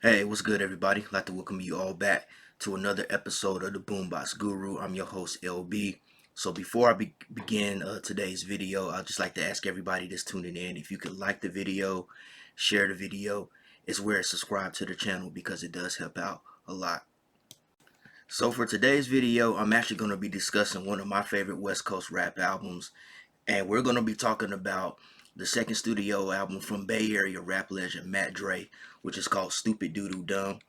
Hey, what's good, everybody? I'd like to welcome you all back to another episode of the Boombox Guru. I'm your host, LB. So before I begin today's video, I'd just like to ask everybody that's tuning in if you could like the video, share the video, as well as subscribe to the channel because it does help out a lot. So for today's video, I'm actually going to be discussing one of my favorite West Coast rap albums, and we're going to be talking about the second studio album from Bay Area rap legend Mac Dre, which is called Stupid Doodoo Dumb.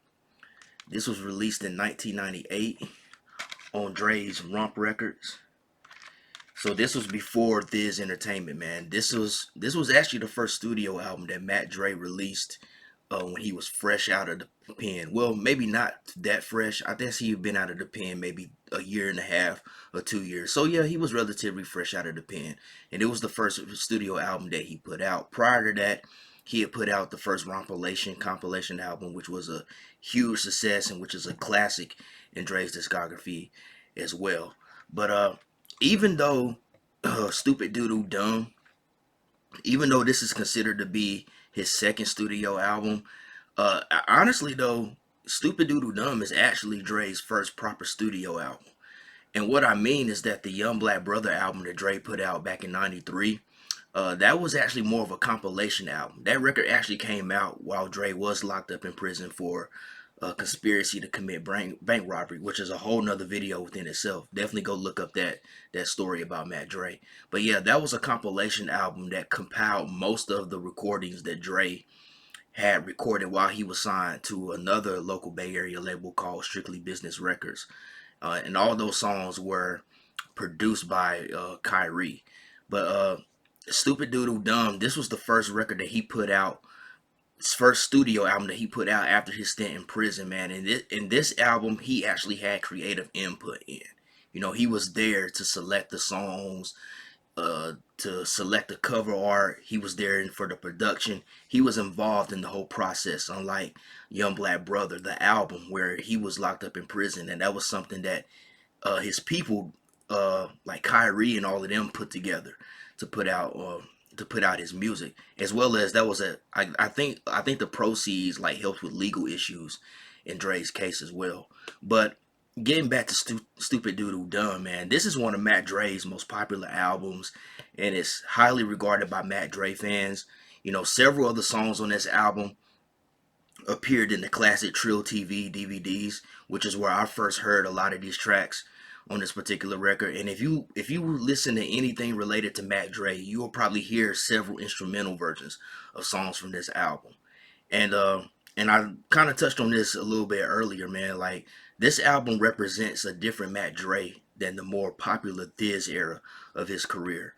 This was released in 1998 on Dre's Romp Records. So this was before Thiz Entertainment, man. This was actually the first studio album that Mac Dre released when he was fresh out of the pen. Well, maybe not that fresh. I guess he had been out of the pen maybe a year and a half or 2 years. So yeah, he was relatively fresh out of the pen, and it was the first studio album that he put out. Prior to that, he had put out the first Rompalation compilation album, which was a huge success and which is a classic in Dre's discography as well. But even though Stupid Doodoo Dumb, even though this is considered to be his second studio album, honestly though, Stupid Doodoo Dumb is actually Dre's first proper studio album. And what I mean is that the Young Black Brother album that Dre put out back in '93, that was actually more of a compilation album. That record actually came out while Dre was locked up in prison for a conspiracy to commit bank robbery, which is a whole nother video within itself. Definitely go look up that story about Mac Dre. But yeah, that was a compilation album that compiled most of the recordings that Dre had recorded while he was signed to another local Bay Area label called Strictly Business Records. And all those songs were produced by Khayree. But Stupid Doodle Dumb, this was the first record that he put out, his first studio album that he put out after his stint in prison, man. And in this album, he actually had creative input in. You know, he was there to select the songs, to select the cover art. He was there for the production. He was involved in the whole process, unlike Young Black Brother, the album, where he was locked up in prison. And that was something that his people, like Khayree and all of them, put together to put out his music, as well as that was I think the proceeds like helped with legal issues in Dre's case as well. But getting back to Stupid Doodle Dumb, man, this is one of Mac Dre's most popular albums, and it's highly regarded by Mac Dre fans. You know, several of the songs on this album appeared in the classic Trill TV DVDs, which is where I first heard a lot of these tracks on this particular record. And if you listen to anything related to Mac Dre, you will probably hear several instrumental versions of songs from this album. And I kind of touched on this a little bit earlier, man. Like, this album represents a different Mac Dre than the more popular Thiz era of his career.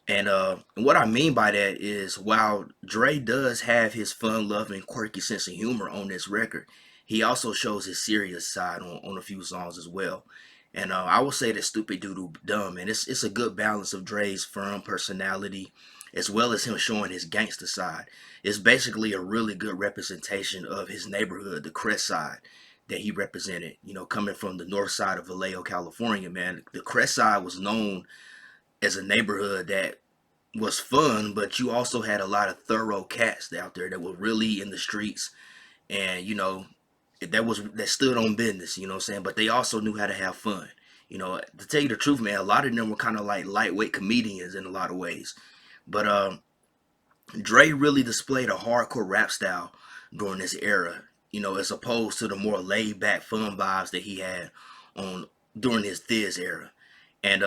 And what I mean by that is, while Dre does have his fun-loving, quirky sense of humor on this record, he also shows his serious side on a few songs as well. And I would say that Stupid Doodle Dumb, and it's a good balance of Dre's firm personality as well as him showing his gangster side. It's basically a really good representation of his neighborhood, the Crest side that he represented. You know, coming from the north side of Vallejo, California, man, the Crest side was known as a neighborhood that was fun, but you also had a lot of thorough cats out there that were really in the streets, and that stood on business. You know what I'm saying? But they also knew how to have fun. You know, to tell you the truth, man, a lot of them were kind of like lightweight comedians in a lot of ways. But Dre really displayed a hardcore rap style during this era. You know, as opposed to the more laid back, fun vibes that he had on during his Thiz era. And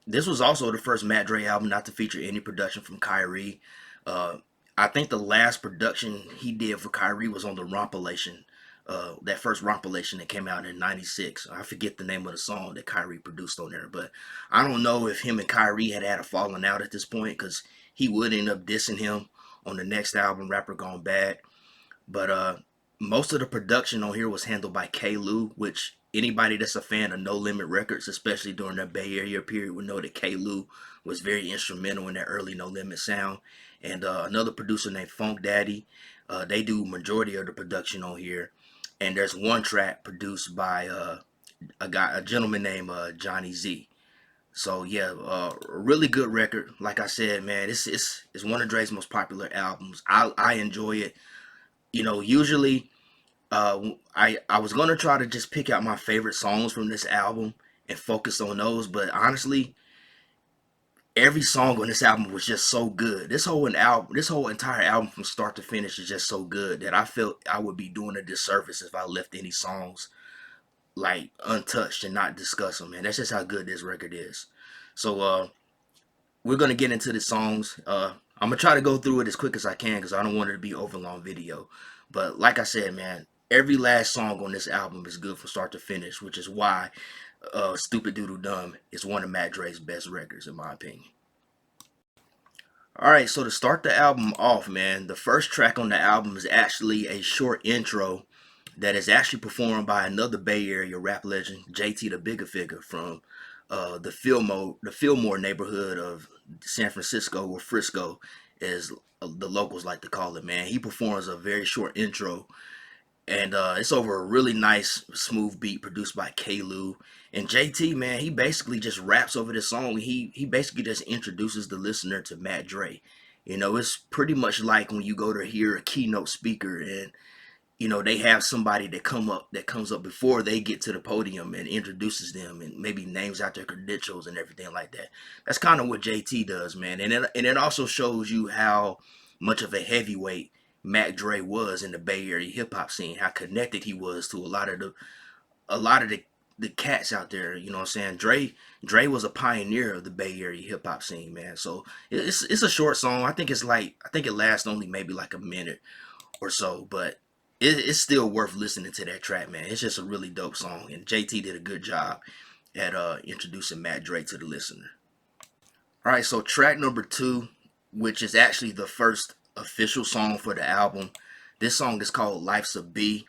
this was also the first Mac Dre album not to feature any production from Khayree. Uh, I think the last production he did for Khayree was on the Rompalation, that first Rompalation that came out in '96. I forget the name of the song that Khayree produced on there, but I don't know if him and Khayree had a falling out at this point, because he would end up dissing him on the next album, Rapper Gone Bad. But most of the production on here was handled by K. Lou, which anybody that's a fan of No Limit Records, especially during that Bay Area period, would know that K. Lou was very instrumental in that early No Limit sound. And another producer named Funk Daddy, they do majority of the production on here. And there's one track produced by a gentleman named Johnny Z. So yeah, a really good record. Like I said, man, it's one of Dre's most popular albums. I enjoy it. You know, usually I was gonna try to just pick out my favorite songs from this album and focus on those, but honestly, every song on this album was just so good. This whole entire album from start to finish is just so good that I felt I would be doing a disservice if I left any songs like untouched and not discuss them. Man, that's just how good this record is. So we're gonna get into the songs. I'm gonna try to go through it as quick as I can because I don't want it to be overlong video. But like I said, man, every last song on this album is good from start to finish, which is why "Stupid Doodle Dumb" is one of Mac Dre's best records in my opinion. All right, so to start the album off, man, the first track on the album is actually a short intro that is actually performed by another Bay Area rap legend, JT the Bigger Figure from the Fillmore neighborhood of San Francisco, or Frisco, as the locals like to call it. Man, he performs a very short intro, and it's over a really nice, smooth beat produced by Khayree. And JT, man, he basically just raps over the song. He basically just introduces the listener to Mac Dre. You know, it's pretty much like when you go to hear a keynote speaker and they have somebody that comes up before they get to the podium and introduces them and maybe names out their credentials and everything like that. That's kind of what JT does, man. And it also shows you how much of a heavyweight Mac Dre was in the Bay Area hip hop scene, how connected he was to a lot of the cats out there. You know what I'm saying? Dre was a pioneer of the Bay Area hip hop scene, man. So it's a short song. I think it lasts only maybe like a minute or so, but it's still worth listening to that track, man. It's just a really dope song, and JT did a good job at introducing Mac Dre to the listener. All right, so track number two, which is actually the first official song for the album. This song is called "Life's a B,"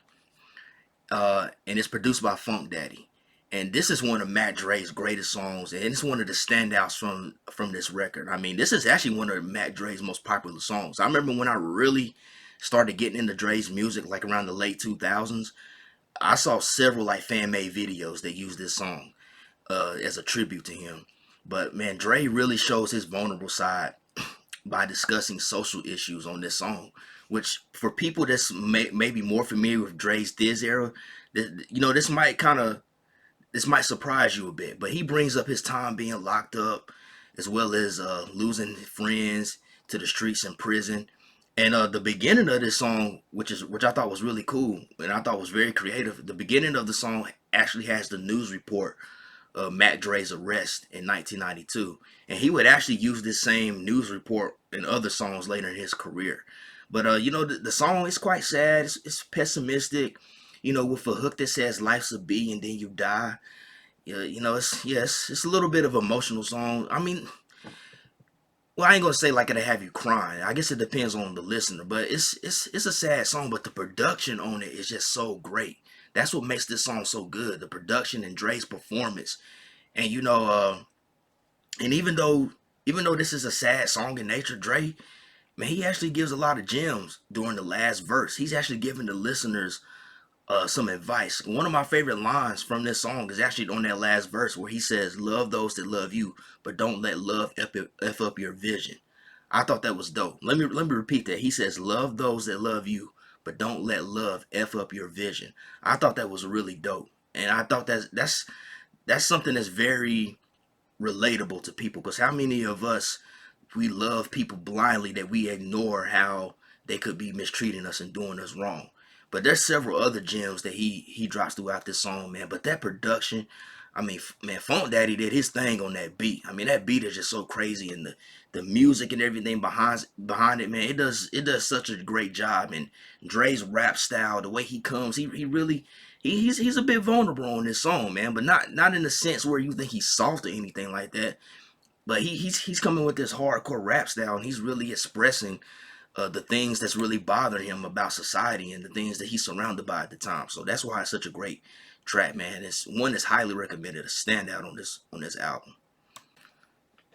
and it's produced by Funk Daddy. And this is one of Mac Dre's greatest songs, and it's one of the standouts from this record. I mean, this is actually one of Mac Dre's most popular songs. I remember when I really started getting into Dre's music, like around the late 2000s. I saw several like fan made videos that use this song as a tribute to him. But man, Dre really shows his vulnerable side by discussing social issues on this song, which for people that's maybe more familiar with Dre's Diz era, this might surprise you a bit. But he brings up his time being locked up, as well as losing friends to the streets and prison. And the beginning of this song, which I thought was really cool and I thought was very creative, the beginning of the song actually has the news report of Mac Dre's arrest in 1992, and he would actually use this same news report in other songs later in his career. But the song is quite sad. It's pessimistic, with a hook that says "Life's a B and then you die." Yeah, it's a little bit of an emotional song. I mean, well, I ain't gonna say like it'll have you crying. I guess it depends on the listener, but it's a sad song. But the production on it is just so great. That's what makes this song so good. The production and Dre's performance, and and even though this is a sad song in nature, Dre, man, he actually gives a lot of gems during the last verse. He's actually giving the listeners some advice. One of my favorite lines from this song is actually on that last verse where he says, "Love those that love you, but don't let love f up your vision." I thought that was dope. Let me repeat that. He says, "Love those that love you, but don't let love f up your vision." I thought that was really dope, and I thought that's something that's very relatable to people. Because how many of us, we love people blindly that we ignore how they could be mistreating us and doing us wrong? But there's several other gems that he drops throughout this song, man. But that production, I mean, man, Funk Daddy did his thing on that beat. I mean, that beat is just so crazy, and the music and everything behind it, man. It does such a great job. And Dre's rap style, the way he comes, he really he's a bit vulnerable on this song, man. But not in the sense where you think he's soft or anything like that. But he's coming with this hardcore rap style, and he's really expressing the things that's really bothering him about society and the things that he's surrounded by at the time. So that's why it's such a great track, man. It's one that's highly recommended, a standout on this album.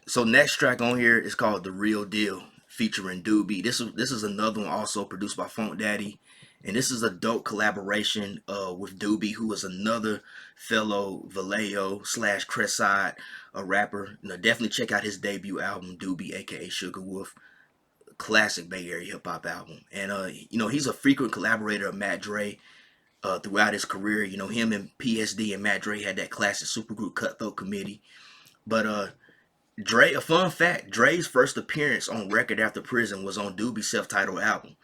So next track on here is called "The Real Deal" featuring Doobie. This is another one also produced by Funk Daddy, and this is a dope collaboration with Doobie, who is another fellow Vallejo slash Crest rapper. Definitely check out his debut album, Doobie, aka Sugar Wolf. Classic Bay Area hip hop album. And he's a frequent collaborator of Mac Dre. throughout his career. You know, him and PSD and Mac Dre had that classic supergroup Cutthroat Committee. But Dre, a fun fact, Dre's first appearance on record after prison was on Doobie's self-titled album.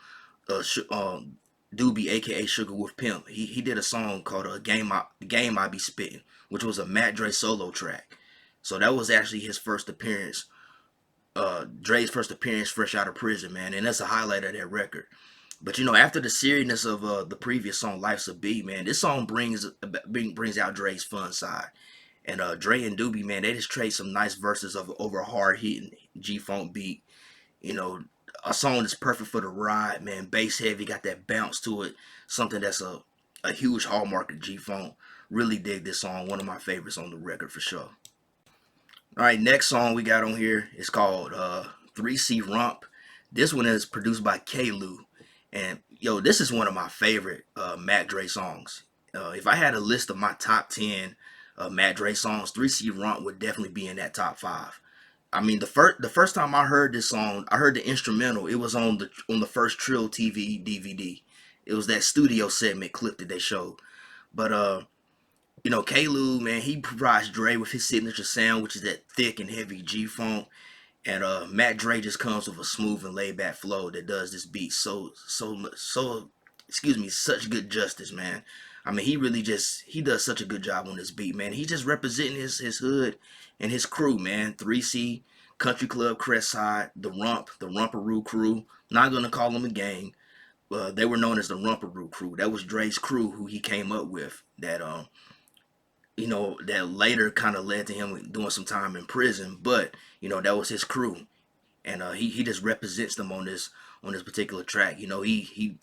Doobie, aka Sugar with Pimp, he did a song called Game I Be Spittin', which was a Mac Dre solo track. So that was actually his first appearance, Dre's first appearance fresh out of prison, man, and that's a highlight of that record. But you know, after the seriousness of the previous song "Life's a Beat," man, this song brings out Dre's fun side. And Dre and Doobie, man, they just trade some nice verses of over a hard hitting G funk beat. You know, a song that's perfect for the ride, man. Bass heavy, got that bounce to it. Something that's a huge hallmark of G funk. Really dig this song. One of my favorites on the record for sure. All right, next song we got on here is called 3C Romp. This one is produced by Khayree. And yo, this is one of my favorite Mac Dre songs. If I had a list of my top 10 Mac Dre songs, 3C Romp would definitely be in that top 5. I mean, the first time I heard this song, I heard the instrumental. It was on the first Trill TV DVD. It was that studio segment clip that they showed. But you know, Khayree, man, he provides Dre with his signature sound, which is that thick and heavy G funk. And Mac Dre just comes with a smooth and laid back flow that does this beat excuse me, such good justice, man. I mean, he does such a good job on this beat, man. He's just representing his hood and his crew, man. 3C, Country Club, Crestside, the Rumparoo crew. Not gonna call them a gang. They were known as the Rumparoo crew. That was Dre's crew who he came up with. That later kind of led to him doing some time in prison. But you know, that was his crew, and he just represents them on this particular track. You know, he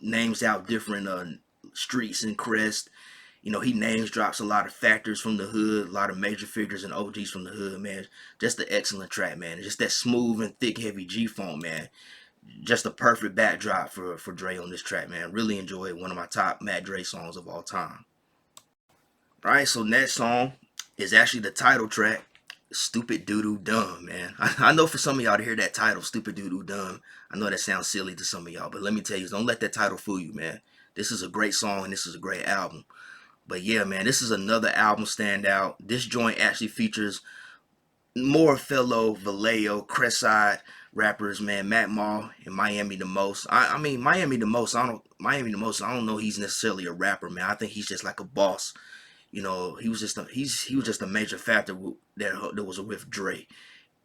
names out different streets and crest. You know, he names drops a lot of factors from the hood, a lot of major figures and OGs from the hood, man. Just an excellent track, man. Just that smooth and thick, heavy G-funk, man. Just a perfect backdrop for Dre on this track, man. Really enjoy it. One of my top Mac Dre songs of all time. All right, so next song is actually the title track, Stupid Doodoo Dumb, man. I know for some of y'all to hear that title, Stupid Doodoo Dumb, I know that sounds silly to some of y'all, but let me tell you, don't let that title fool you, man. This is a great song and this is a great album. But yeah, man, this is another album standout. This joint actually features more fellow Vallejo, Crestside rappers, man. Mac Mall and Miami the Most. I mean, Miami the Most, I don't know he's necessarily a rapper, man. I think he's just like a boss. You know, he was just a major factor that was with Dre.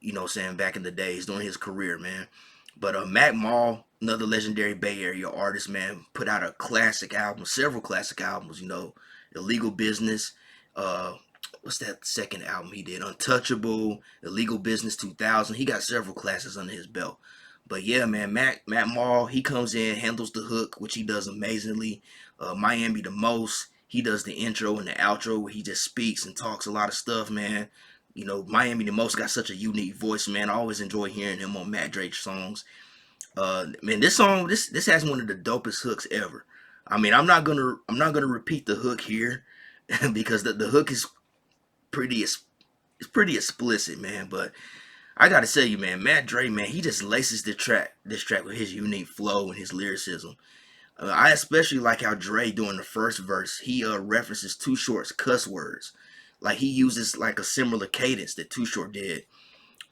You know what I'm saying, back in the days during his career, man. But Mac Mall, another legendary Bay Area artist, man, put out a classic album, several classic albums, you know. Illegal Business, what's that second album he did? Untouchable, Illegal Business 2000. He got several classics under his belt. But yeah, man, Mac Mall, he comes in, handles the hook, which he does amazingly. Miami the Most, he does the intro and the outro where he just speaks and talks a lot of stuff, man. You know, Miami the Most got such a unique voice, man. I always enjoy hearing him on Mac Dre songs. Man, this song, this has one of the dopest hooks ever. I mean, I'm not gonna repeat the hook here because the hook is pretty it's pretty explicit, man. But I gotta say you, man, Mac Dre, man, he just laces this track with his unique flow and his lyricism. I especially like how Dre during the first verse he references Too Short's cuss words, like he uses like a similar cadence that Too Short did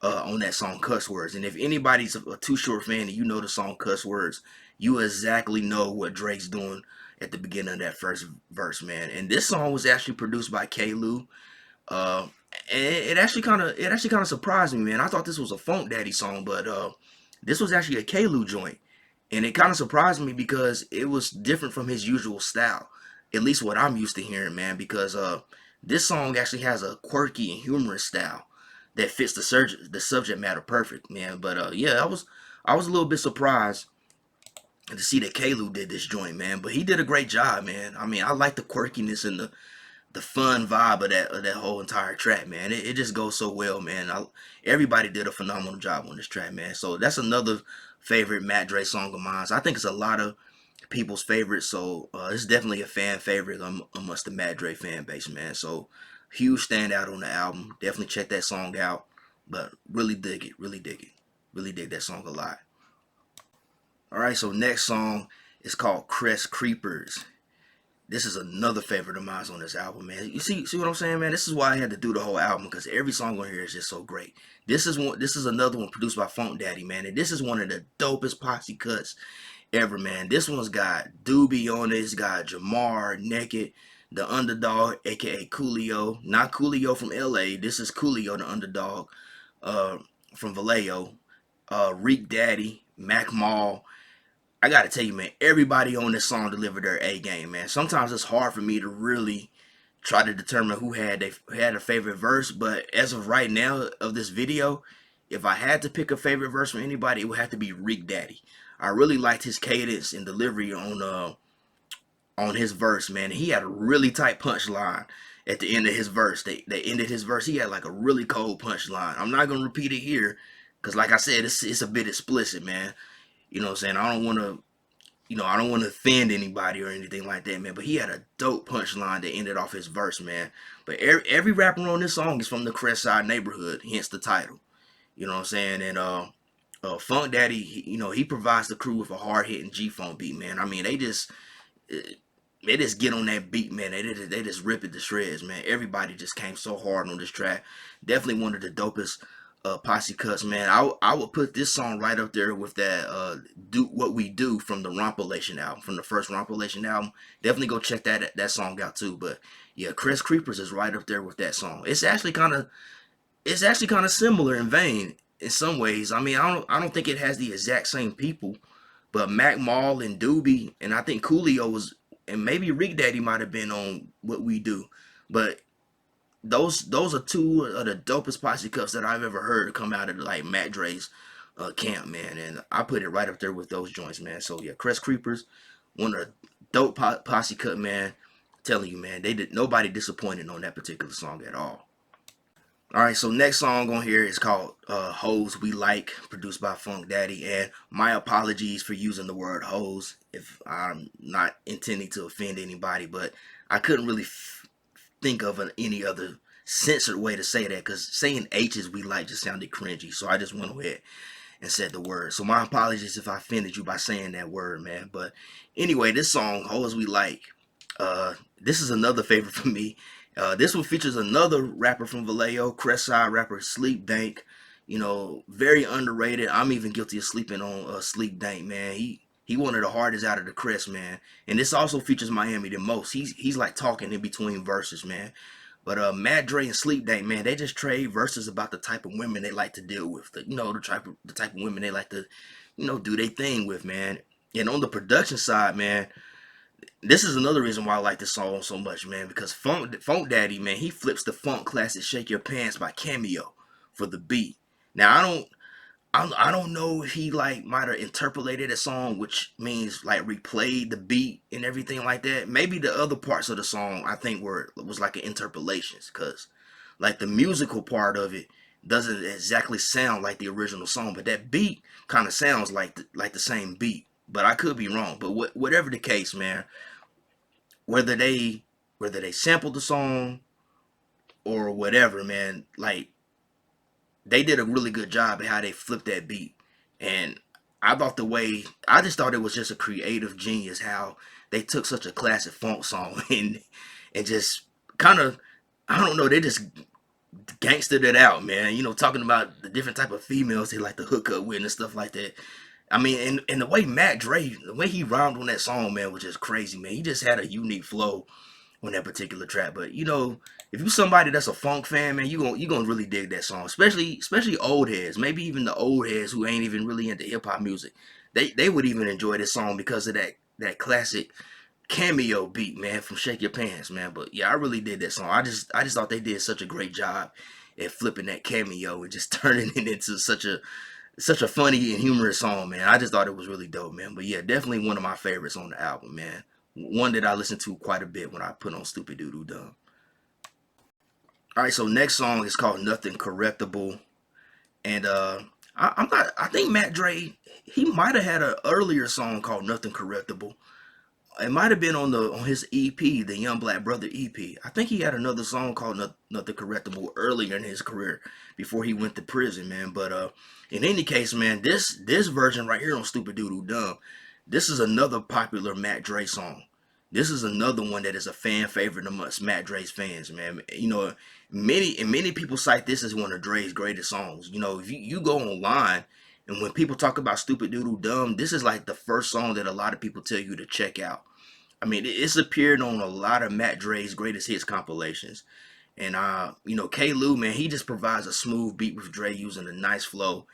on that song Cuss Words. And if anybody's a Too Short fan and you know the song Cuss Words, you exactly know what Drake's doing at the beginning of that first verse, man. And this song was actually produced by Khayree. Uh, and it actually kind of surprised me, man. I thought this was a Funk Daddy song, but this was actually a Khayree joint, and it kind of surprised me because it was different from his usual style, at least what I'm used to hearing, man. Because this song actually has a quirky and humorous style that fits the subject matter perfect, man. But yeah, I was a little bit surprised to see that Khayree did this joint, man. But he did a great job, man. I mean, I like the quirkiness and the fun vibe of that whole entire track, man. It just goes so well, man. Everybody did a phenomenal job on this track, man. So that's another favorite Mac Dre song of mine. So I think it's a lot of people's favorites. So it's definitely a fan favorite amongst the Mac Dre fan base, man. So huge standout on the album. Definitely check that song out. But really dig it. Really dig it. Really dig that song a lot. All right, so next song is called Crest Creepers. this is another favorite of mine on this album, man. You see what I'm saying, man? This is why I had to do the whole album, because every song on here is just so great. This is another one produced by Funk Daddy, man, and this is one of the dopest posse cuts ever, man. This one's got Doobie on it. It's got Jamar, Naked, the Underdog, aka Coolio. Not Coolio from LA. This is Coolio, the Underdog, uh, from Vallejo. Reek Daddy, Mac Mall. I gotta tell you, man, everybody on this song delivered their A game, man. Sometimes it's hard for me to really try to determine who had a favorite verse, but as of right now of this video, if I had to pick a favorite verse from anybody, it would have to be Reek Daddy. I really liked his cadence and delivery on his verse, man. He had a really tight punchline at the end of his verse. They ended his verse. He had like a really cold punchline. I'm not gonna repeat it here, because like I said, it's a bit explicit, man. You know what I'm saying? I don't want to offend anybody or anything like that, man. But he had a dope punchline that ended off his verse, man. But every rapper on this song is from the Crest Side neighborhood, hence the title. You know what I'm saying? And Funk Daddy, he provides the crew with a hard hitting G Funk beat, man. I mean, they just get on that beat, man. They just rip it to shreds, man. Everybody just came so hard on this track. Definitely one of the dopest posse cuts, man. I would put this song right up there with that "Do What We Do" from the Rompalation album, from the first Rompalation album. Definitely go check that song out too. But yeah, Crest Creepers is right up there with that song. It's actually kind of similar in vein in some ways. I mean, I don't think it has the exact same people, but Mac Mall and Doobie, and I think Coolio was, and maybe Rick Daddy might have been on What We Do, but those are two of the dopest posse cuts that I've ever heard come out of like Mac Dre's camp, man. And I put it right up there with those joints, man. So yeah, Crest Creepers, one of the dope posse cut, man. I'm telling you, man, they did nobody disappointed on that particular song at all. All right, so next song on here is called "Hoes We Like," produced by Funk Daddy. And my apologies for using the word "hoes" if I'm not intending to offend anybody, but I couldn't really think of any other censored way to say that, because saying H's we like just sounded cringy. So I just went ahead and said the word. So my apologies if I offended you by saying that word, man. But anyway, this song, "Hoes We Like," this is another favorite for me. This one features another rapper from Vallejo, Crestside rapper Sleep Dank. Very underrated. I'm even guilty of sleeping on Sleep Dank, man. He one of the hardest out of the Crest, man. And this also features Miami the most. He's like talking in between verses, man. But Mac Dre and Sleep Dank, man, they just trade verses about the type of women they like to deal with. The type of women they like to, do their thing with, man. And on the production side, man, this is another reason why I like this song so much, man, because Funk Daddy, man, he flips the funk classic "Shake Your Pants" by Cameo for the beat. Now I don't know if he like might have interpolated a song, which means like replayed the beat and everything like that. Maybe the other parts of the song I think was like an interpolations, cause like the musical part of it doesn't exactly sound like the original song, but that beat kind of sounds like the same beat. But I could be wrong. But whatever the case, man, whether they sampled the song or whatever, man, like they did a really good job at how they flipped that beat. And I just thought it was just a creative genius how they took such a classic funk song and just kind of, I don't know, they just gangstered it out, man. Talking about the different type of females they like to hook up with and stuff like that. I mean, and the way Mac Dre, the way he rhymed on that song, man, was just crazy, man. He just had a unique flow on that particular track. But if you somebody that's a funk fan, man, you gonna really dig that song. Especially old heads, maybe even the old heads who ain't even really into hip hop music. They would even enjoy this song because of that classic Cameo beat, man, from "Shake Your Pants," man. But yeah, I really did that song. I just thought they did such a great job at flipping that Cameo and just turning it into such a funny and humorous song, man. I just thought it was really dope, man. But yeah, definitely one of my favorites on the album, man. One that I listen to quite a bit when I put on Stupid Doo Doo Dumb. All right, so next song is called "Nothing Correctable," and I'm not. I think Mac Dre, he might have had an earlier song called "Nothing Correctable." It might have been on his EP, the Young Black Brother EP. I think he had another song called "Nothing Correctable" earlier in his career before he went to prison, man. But in any case, man, this version right here on Stupid Doodle Dumb, this is another popular Mac Dre song. This is another one that is a fan favorite amongst Mac Dre's fans, man. You know, many people cite this as one of Dre's greatest songs. You know, if you go online and when people talk about Stupid Doodle Dumb, this is like the first song that a lot of people tell you to check out. I mean, it's appeared on a lot of Mac Dre's greatest hits compilations. And you know, K. Lou, man, he just provides a smooth beat with Dre using a nice flow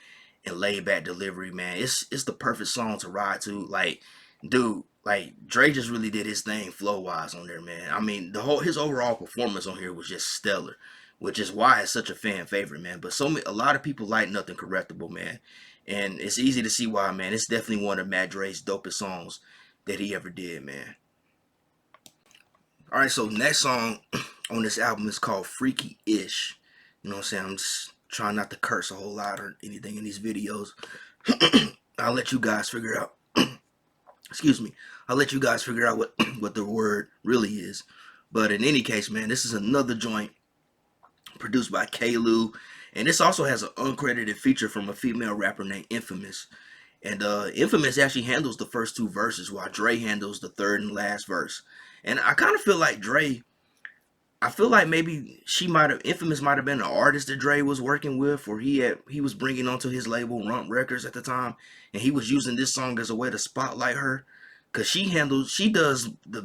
and laid back delivery, man. It's the perfect song to ride to. Like, dude, like Dre just really did his thing flow wise on there, man. I mean, his overall performance on here was just stellar, which is why it's such a fan favorite, man. But a lot of people like Nothing Correctable, man, and it's easy to see why, man. It's definitely one of Mac Dre's dopest songs that he ever did, man. All right, so next song on this album is called Freaky Ish. You know what I'm saying? I'm just trying not to curse a whole lot or anything in these videos. I'll let you guys figure out. Excuse me. I'll let you guys figure out what the word really is. But in any case, man, this is another joint produced by K. Lou. And this also has an uncredited feature from a female rapper named Infamous. And Infamous actually handles the first two verses while Dre handles the third and last verse. And I kind of feel like I feel like maybe Infamous might have been an artist that Dre was working with, or he was bringing onto his label Rump Records at the time, and he was using this song as a way to spotlight her, cause she does the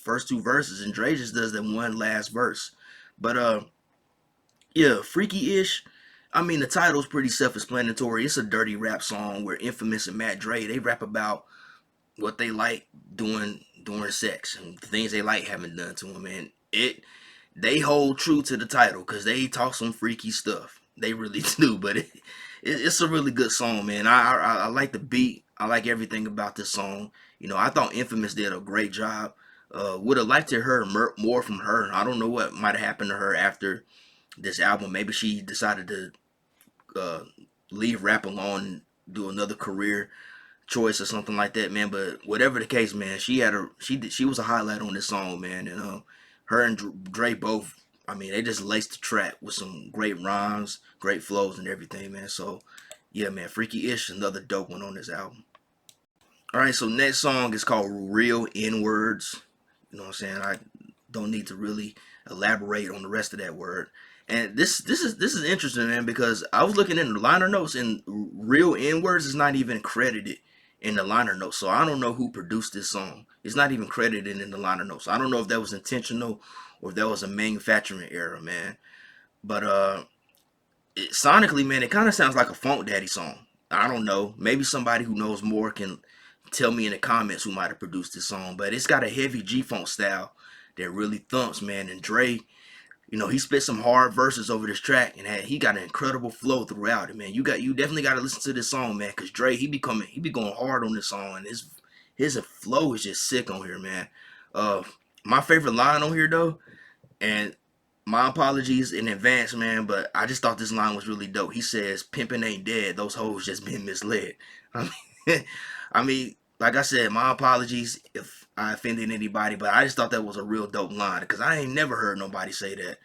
first two verses, and Dre just does that one last verse. But yeah, Freaky Ish. I mean, the title's pretty self-explanatory. It's a dirty rap song where Infamous and Mac Dre they rap about what they like doing during sex and the things they like having done to them, and they hold true to the title because they talk some freaky stuff. They really do, but it's a really good song, man. I like the beat. I like everything about this song. You know, I thought Infamous did a great job. Would have liked to hear more from her. I don't know what might have happened to her after this album. Maybe she decided to leave rap alone and do another career choice or something like that, man. But whatever the case, man, she was a highlight on this song, man. And her and Dre both, I mean, they just laced the track with some great rhymes, great flows, and everything, man. So yeah, man, Freaky Ish, another dope one on this album. All right, so next song is called Real N Words. You know what I'm saying? I don't need to really elaborate on the rest of that word. And this is interesting, man, because I was looking in the liner notes and Real N Words is not even credited in the liner notes. So I don't know who produced this song. It's not even credited in the liner notes. I don't know if that was intentional or if that was a manufacturing error, man. But sonically, man, it kind of sounds like a Funk Daddy song. I don't know. Maybe somebody who knows more can tell me in the comments who might have produced this song. But it's got a heavy G-Funk style that really thumps, man. And Dre, you know, he spit some hard verses over this track, and he got an incredible flow throughout it, man. You definitely got to listen to this song, man, cause Dre he be going hard on this song, and his flow is just sick on here, man. My favorite line on here though, and my apologies in advance, man, but I just thought this line was really dope. He says, "Pimpin' ain't dead; those hoes just been misled." I mean, I mean, like I said, my apologies if I offended anybody, but I just thought that was a real dope line because I ain't never heard nobody say that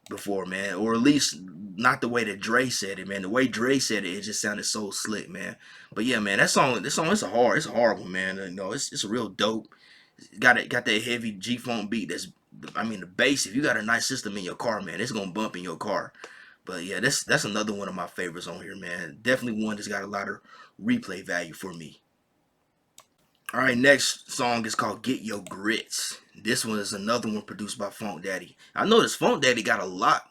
before, man, or at least not the way that Dre said it, man. The way Dre said it, it just sounded so slick, man. But yeah, man, this song, it's a hard one, man. You know, it's a real dope. Got that heavy G funk beat. I mean, the bass. If you got a nice system in your car, man, it's gonna bump in your car. But yeah, that's another one of my favorites on here, man. Definitely one that's got a lot of replay value for me. All right, next song is called "Get Your Grits." This one is another one produced by Funk Daddy. I noticed Funk Daddy got a lot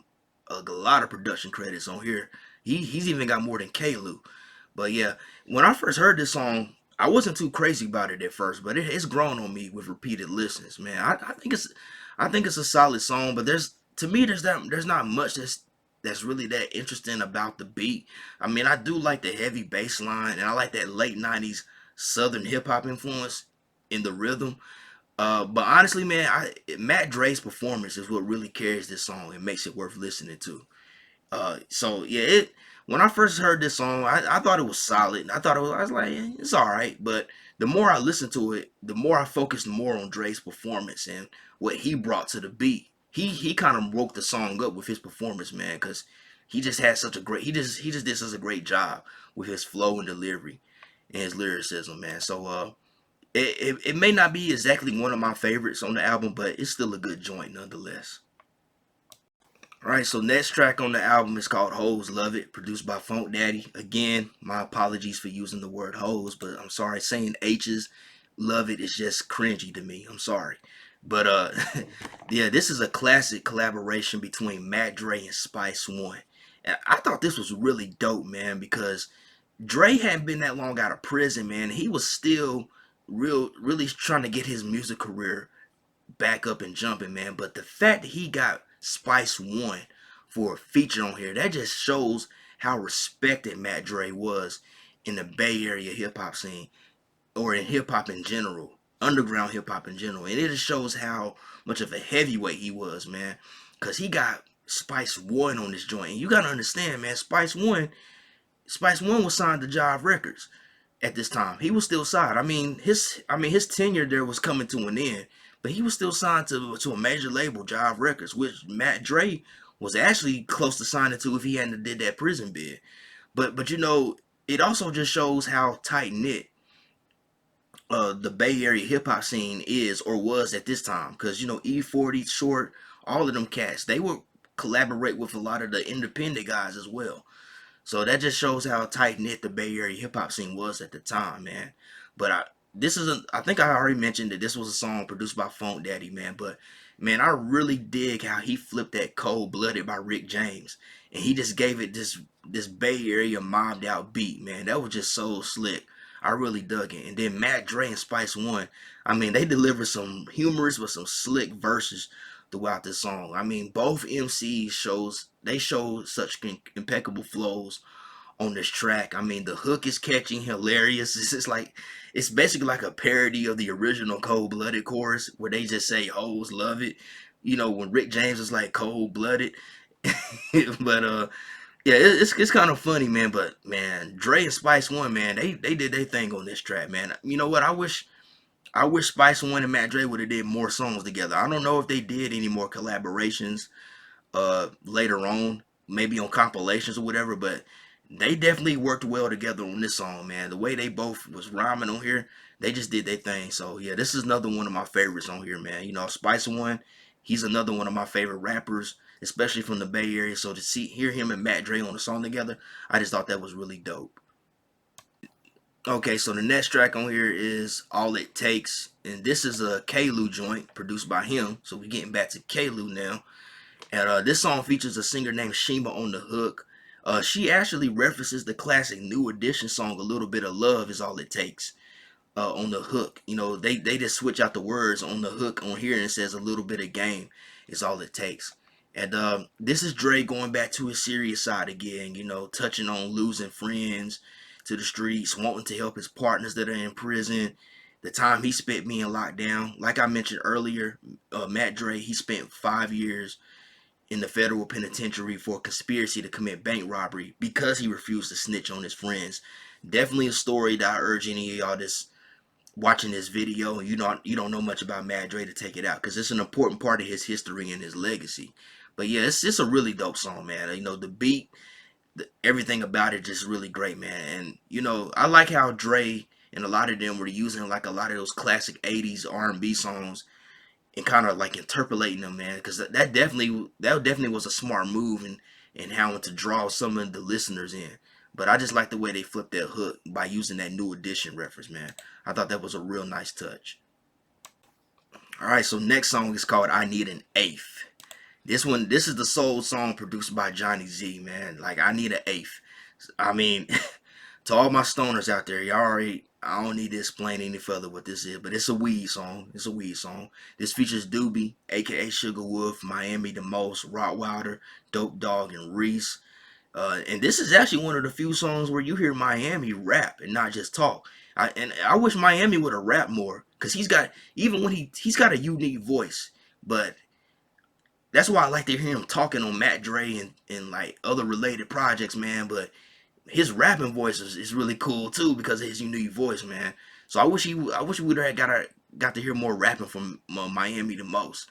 of production credits on here. He's even got more than K-Lou. But yeah, when I first heard this song, I wasn't too crazy about it at first, but it's grown on me with repeated listens, man. I think it's a solid song, but there's not much that's really that interesting about the beat. I mean, I do like the heavy bass line, and I like that late '90s Southern hip hop influence in the rhythm. But honestly, man, Mac Dre's performance is what really carries this song and makes it worth listening to. So yeah, when I first heard this song, I thought it was solid. I was like, it's all right. But the more I listened to it, the more I focused more on Dre's performance and what he brought to the beat. He kind of broke the song up with his performance, man, because he just had such a great he just did such a great job with his flow and delivery and his lyricism, man. So it may not be exactly one of my favorites on the album, but it's still a good joint nonetheless. All right, so next track on the album is called Hoes Love It, produced by Funk Daddy. Again, my apologies for using the word hoes, but I'm sorry, saying H's love it is just cringy to me. I'm sorry. But yeah, this is a classic collaboration between Mac Dre and Spice One. And I thought this was really dope, man, because Dre hadn't been that long out of prison, man. He was still really trying to get his music career back up and jumping, man. But the fact that he got Spice One for a feature on here, that just shows how respected Mac Dre was in the Bay Area hip hop scene, or in hip hop in general, underground hip hop in general. And it just shows how much of a heavyweight he was, man. Cause he got Spice One on this joint. And you gotta understand, man, Spice One was signed to Jive Records at this time. He was still signed. I mean his tenure there was coming to an end, but he was still signed to a major label, Jive Records, which Matt Dre was actually close to signing to if he hadn't did that prison bid. But it also just shows how tight knit the Bay Area hip hop scene is or was at this time. Cause E40, Short, all of them cats, they would collaborate with a lot of the independent guys as well. So that just shows how tight knit the Bay Area hip hop scene was at the time, man. But I think I already mentioned that this was a song produced by Funk Daddy, man. But man, I really dig how he flipped that Cold Blooded by Rick James, and he just gave it this Bay Area mobbed out beat, man. That was just so slick. I really dug it. And then Matt Dre and Spice One, I mean, they delivered some humorous but some slick verses throughout this song. I mean, both MCs show such impeccable flows on this track. I mean, the hook is catchy, hilarious. It's basically like a parody of the original Cold Blooded chorus where they just say hoes love it. When Rick James was like cold blooded. But yeah, it's kind of funny, man. But man, Dre and Spice One, man, they did their thing on this track, man. You know what? I wish Spice One and Matt Dre would have did more songs together. I don't know if they did any more collaborations later on, maybe on compilations or whatever, but they definitely worked well together on this song, man. The way they both was rhyming on here, they just did their thing. So yeah, this is another one of my favorites on here, man. Spice One, he's another one of my favorite rappers, especially from the Bay Area. So to hear him and Matt Dre on a song together, I just thought that was really dope. Okay, so the next track on here is All It Takes, and this is a Khayree joint produced by him. So we're getting back to Khayree now. And this song features a singer named Shima on the hook. She actually references the classic New Edition song "A Little Bit of Love Is All It Takes" on the hook. They just switch out the words on the hook on here, and it says "A little bit of game is all it takes." And this is Dre going back to his serious side again. Touching on losing friends to the streets, wanting to help his partners that are in prison. The time he spent being locked down, like I mentioned earlier, Matt Dre, he spent 5 years in the federal penitentiary for a conspiracy to commit bank robbery because he refused to snitch on his friends. Definitely a story that I urge any of y'all that's watching this video and you don't know much about Mac Dre to take it out, because it's an important part of his history and his legacy. But yeah, it's a really dope song, man. The beat, everything about it just really great, man. And I like how Dre and a lot of them were using like a lot of those classic 80s R&B songs and kind of like interpolating them, man, because that definitely was a smart move and how to draw some of the listeners in. But I just like the way they flipped that hook by using that New Edition reference, man. I thought that was a real nice touch. All right, so next song is called "I Need an Eighth." This is the soul song produced by Johnny Z, man. Like, I need an eighth. I mean, to all my stoners out there, I don't need to explain any further what this is, but it's a weed song. It's a weed song. This features Doobie, aka Sugar Wolf, Miami the Most, Rottweiler, Dope Dog, and Reese. And this is actually one of the few songs where you hear Miami rap and not just talk. I wish Miami would have rapped more, because even when he's got a unique voice, but that's why I like to hear him talking on Matt Dre and like other related projects, man. But his rapping voice is really cool too because of his unique voice, man. So I wish we would have got to hear more rapping from Miami the Most.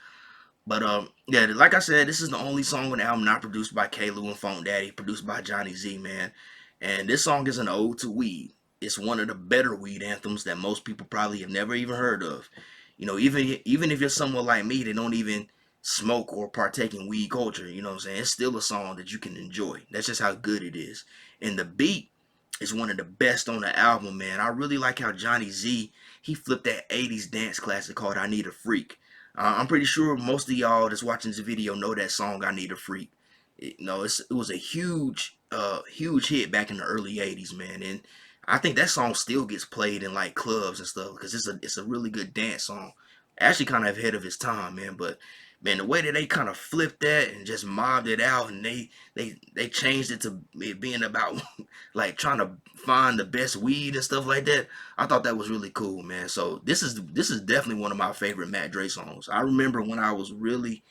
But yeah, like I said, this is the only song on the album not produced by Khayree and Funk Daddy, produced by Johnny Z, man. And this song is an ode to weed. it's one of the better weed anthems that most people probably have never even heard of. You know, even if you're someone like me that don't even smoke or partake in weed culture, you know what I'm saying? It's still a song that you can enjoy. That's just how good it is. And the beat is one of the best on the album, man. I really like how Johnny Z, he flipped that 80s dance classic called I Need a Freak. I'm pretty sure most of y'all that's watching this video know that song I Need a Freak. It was a huge hit back in the early 80s, man. And I think that song still gets played in like clubs and stuff because it's a really good dance song. Actually kind of ahead of its time, man. But man, the way that they kind of flipped that and just mobbed it out, and they changed it to it being about like trying to find the best weed and stuff like that. I thought that was really cool, man. So this is definitely one of my favorite Mac Dre songs. I remember when I was really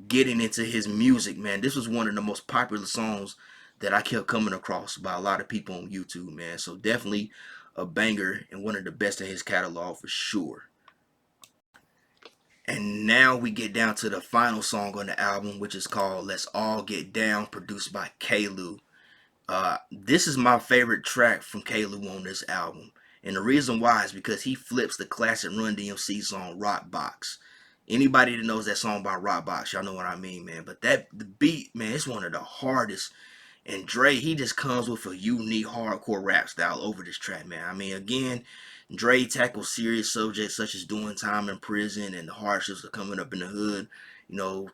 getting into his music, man. This was one of the most popular songs that I kept coming across by a lot of people on YouTube, man. So definitely a banger and one of the best in his catalog for sure. And now we get down to the final song on the album, which is called Let's All Get Down, produced by Khayree. This is my favorite track from Khayree on this album. And the reason why is because he flips the classic Run DMC song Rock Box. Anybody that knows that song by Rock Box, y'all know what I mean, man. But the beat, man, it's one of the hardest. And Dre, he just comes with a unique hardcore rap style over this track, man. I mean, again, Dre tackles serious subjects such as doing time in prison and the hardships of coming up in the hood. You know,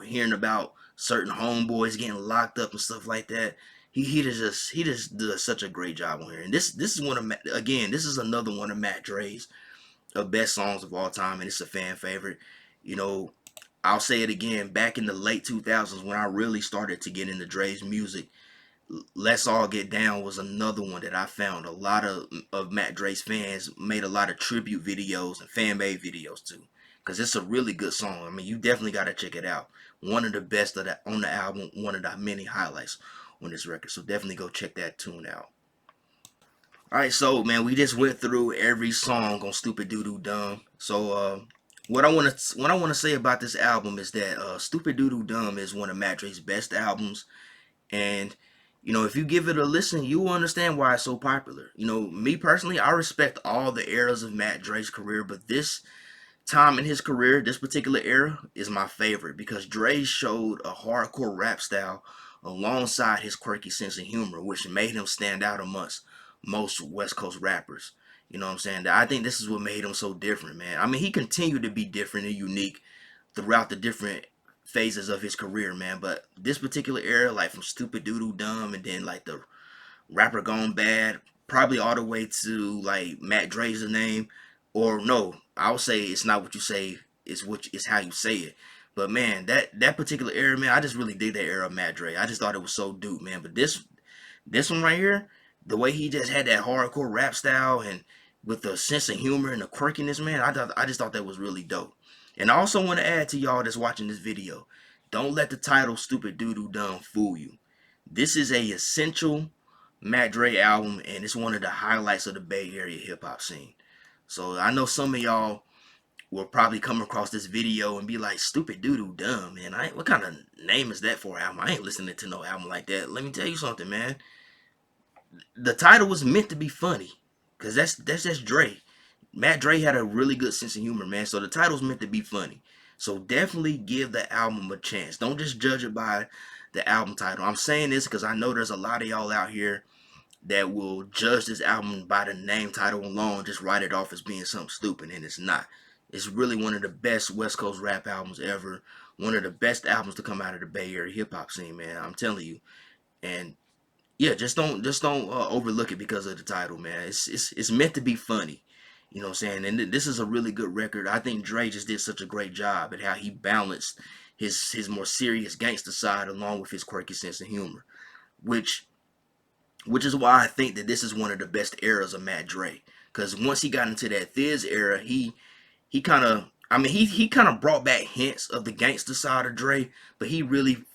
hearing about certain homeboys getting locked up and stuff like that. He just does such a great job on here. And this is one of again, this is another one of Mac Dre's best songs of all time, and it's a fan favorite. You know, I'll say it again. Back in the late 2000s, when I really started to get into Dre's music, Let's All Get Down was another one that I found a lot of Mac Dre's fans made a lot of tribute videos and fan made videos too, because it's a really good song. I mean, you definitely got to check it out. One of the best on the album, one of the many highlights on this record. So definitely go check that tune out. All right, so man, we just went through every song on Stupid Doo Doo Dumb. So what I want to say about this album is that Stupid Doo Doo Dumb is one of Mac Dre's best albums, and you know if you give it a listen, you will understand why it's so popular. You know, me personally, I respect all the eras of Mac Dre's career, but this time in his career, this particular era, is my favorite because Dre showed a hardcore rap style alongside his quirky sense of humor, which made him stand out amongst most West Coast rappers. You know what I'm saying? I think this is what made him so different, man. I mean, he continued to be different and unique throughout the different phases of his career, man. But this particular era, like from Stupid Doodle Dumb and then like the Rapper Gone Bad, probably all the way to like Mac Dre's the name, or no, I would say it's not what you say, it's how you say it. But man, that particular era, man, I just really dig that era of Mac Dre. I just thought it was so dope, man. But this one right here, the way he just had that hardcore rap style and with the sense of humor and the quirkiness, man, I just thought that was really dope. And I also want to add to y'all that's watching this video, don't let the title Stupid Doodoo Dumb fool you. This is a essential Mac Dre album, and it's one of the highlights of the Bay Area hip hop scene. So I know some of y'all will probably come across this video and be like, "Stupid Doodoo Dumb, man. What kind of name is that for an album? I ain't listening to no album like that." Let me tell you something, man. The title was meant to be funny, cause that's just Dre. Mac Dre had a really good sense of humor, man. So the title's meant to be funny. So definitely give the album a chance. Don't just judge it by the album title. I'm saying this because I know there's a lot of y'all out here that will judge this album by the name title alone, just write it off as being something stupid, and it's not. It's really one of the best West Coast rap albums ever. One of the best albums to come out of the Bay Area hip hop scene, man. I'm telling you. And yeah, just don't overlook it because of the title, man. It's meant to be funny. You know what I'm saying? And this is a really good record. I think Dre just did such a great job at how he balanced his more serious gangster side along with his quirky sense of humor, which which is why I think that this is one of the best eras of Mac Dre. Because once he got into that Thiz era, he kind of, I mean, he kind of brought back hints of the gangster side of Dre, but he really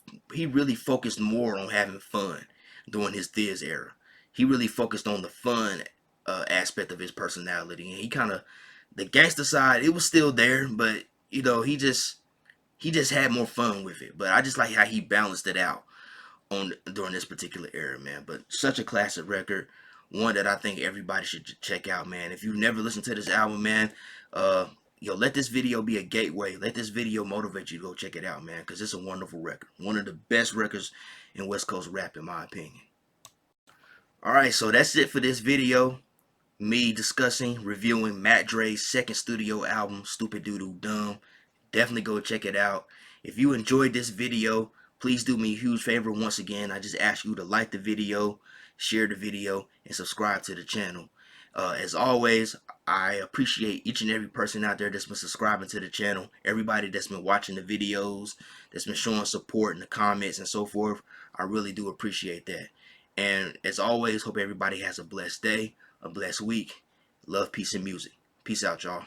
focused more on having fun during his Thiz era. He really focused on the fun aspect of his personality, and he kind of the gangster side. It was still there, but you know, he just had more fun with it. But I just like how he balanced it out on during this particular era, man. But such a classic record, one that I think everybody should check out, man. If you've never listened to this album, man, let this video be a gateway. Let this video motivate you to go check it out, man, because it's a wonderful record. One of the best records in West Coast rap, in my opinion. All right, so that's it for this video. Me discussing, reviewing Mac Dre's second studio album, Stupid Doodoo Dumb. Definitely go check it out. If you enjoyed this video, please do me a huge favor once again. I just ask you to like the video, share the video, and subscribe to the channel. As always, I appreciate each and every person out there that's been subscribing to the channel. Everybody that's been watching the videos, that's been showing support in the comments and so forth. I really do appreciate that. And as always, hope everybody has a blessed day, a blessed week. Love, peace, and music. Peace out, y'all.